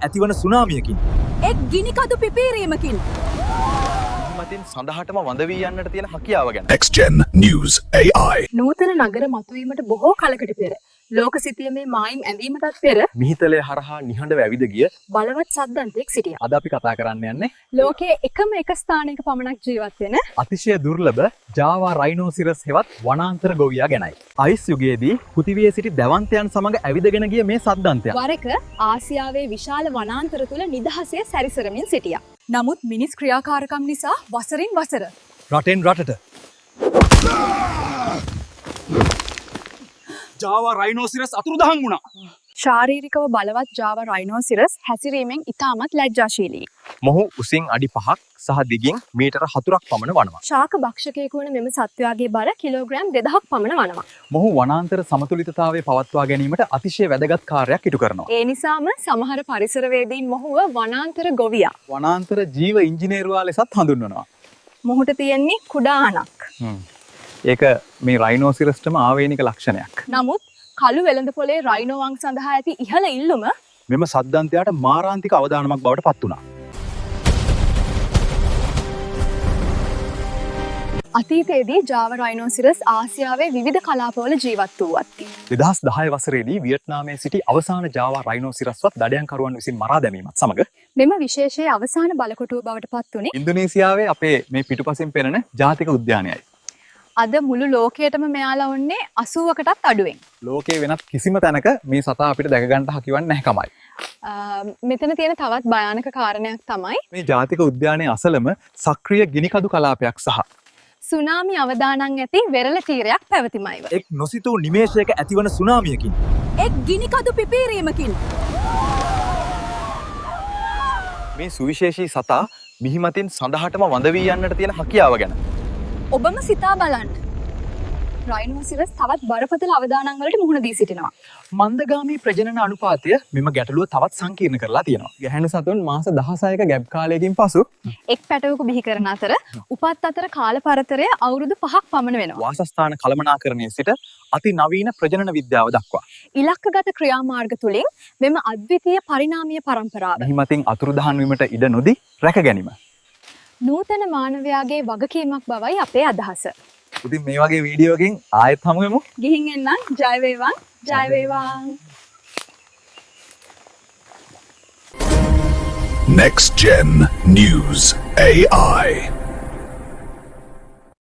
ඇතිවන සුනාමියකින් එක් ගිනිකඳු පිපීරීමකින් මතින් සඳහටම වඳ වී යන්නට තියෙන හැකියාව ගැන. Next Gen News AI. නූතන නගර මතුවීමට බොහෝ කලකට පෙර ලෝක සිතියමේ මායිම් ඇඳීමටත් පෙර මිහිතලය හරහා නිහඬව ඇවිද ගිය බලවත් සද්දන්තෙක් සිටියා. අද අපි කතා කරන්න යන්නේ ලෝකයේ එකම එක ස්ථානයක පමණක් ජීවත් වෙන අතිශය දුර්ලභ ජාවා රයිනෝසිරස් හෙවත් වනාන්තර ගොවියා ගැනයි. අයිස් යුගයේදී පෘථිවියේ සිටි දැවන්තයන් සමග ඇවිදගෙන ගිය මේ සද්දන්තයන් වරක ආසියාවේ විශාල වනාන්තර තුල නිදහසේ සැරිසරමින් සිටියා. නමුත් මිනිස් ක්‍රියාකාරකම් නිසා වසරින් වසර රටෙන් රටට ජාවා රයිනෝසිරස් අතුරුදහන් වුණා. ශාරීරිකව බලවත් ජාවා රයිනෝසිරස් හැසිරීමෙන් ඉතාමත් ලැජ්ජාශීලී. මොහු උසින් අඩි 5ක් සහ දිගින් මීටර 4ක් පමණ වනවා. ශාක භක්ෂකයෙකු වන මෙම සත්වයාගේ බර කිලෝග්‍රෑම් 2000ක් පමණ වනවා. මොහු වනාන්තර සමතුලිතතාවය පවත්වා ගැනීමට අතිශය වැදගත් කාර්යයක් ඉටු කරනවා. ඒ නිසාම සමහර පරිසරවේදීන් මොහුව වනාන්තර ගොවියා, වනාන්තර ජීව ඉංජිනේරුවා ලෙසත් හඳුන්වනවා. මොහුට තියෙන්නේ කුඩා අණක්. ඒක මේ රයිනෝසිරස්ටම ආවේනික ලක්ෂණයක්. නමුත් කළු වෙළඳ පොලේ රයිනෝ වං සඳහා ඇති ඉහළ ඉල්ලුම මෙම සද්දන්තයාට මාරාන්තික අවදානමක් බවට පත් වුණා. අතීතයේදී ජාවා රයිනෝසිරස් ආසියාවේ විවිධ කලාපවල ජීවත් වූවත්ති. 2010 වසරේදී වියට්නාමයේ සිටි අවසාන ජාවා රයිනෝසිරස්වත් දඩයන්කරුවන් විසින් මරා දැමීමත් සමග මෙම විශේෂයේ අවසාන බලකොටුව බවට පත් වුණේ ඉන්දුනීසියාවේ අපේ මේ පිටුපසින් පෙනෙන ජාතික උද්‍යානයයි. අද මුළු ලෝකයටම මෙයාලා වන්නේ 80කටත් අඩුවෙන්. ලෝකයේ වෙනත් කිසිම තැනක මේ සතා අපිට දැක ගන්න හැකිවන්නේ නැහැ කමයි. මෙතන තියෙන තවත් භයානක කාරණයක් තමයි මේ ජාතික උද්‍යානයේ අසලම සක්‍රීය ගිනිකඳු කලාපයක් සහ සුනාමි අවදානන් ඇති වෙරළ තීරයක් පැවතිමයිව. එක් නොසිතූ නිමේෂයක ඇතිවන සුනාමියකින් එක් ගිනිකඳු පිපීරීමකින් මේ සුවිශේෂී සතා මිහිමතින් සඳහටම වඳ වී යන්නට තියෙන හැකියාව ගැන. ඔබම සිතා බලන්න. රයිනෝසිරස් තවත් බරපතල අවදානන් වලට මුහුණ දී සිටිනවා. මන්දගාමී ප්‍රජනන අනුපාතය මෙම ගැටලුව තවත් සංකීර්ණ කරලා තියෙනවා. ගැහැණු සතුන් මාස 16ක ගැබ් කාලයකින් පසු එක් පැටවකු බිහි කරන අතර උපත් අතර කාල පරතරය අවුරුදු 5ක් පමණ වෙනවා. වාසස්ථාන කළමනාකරණයේ සිට අති නවීන ප්‍රජනන විද්‍යාව දක්වා ඉලක්කගත ක්‍රියාමාර්ග තුලින් මෙම අද්විතීය පරිණාමීය පරම්පරාව මිහිමතින් අතුරුදහන් වීමට ඉඩ නොදී රැක ගැනීම නූතන මානවයාගේ වගකීමක් බවයි අපේ අදහස. ඉතින් මේ වගේ වීඩියෝකින් ආයෙත් හමු වෙමු. ගිහින් එන්නම්. ජය වේවා. ජය වේවා. Next Gen News AI.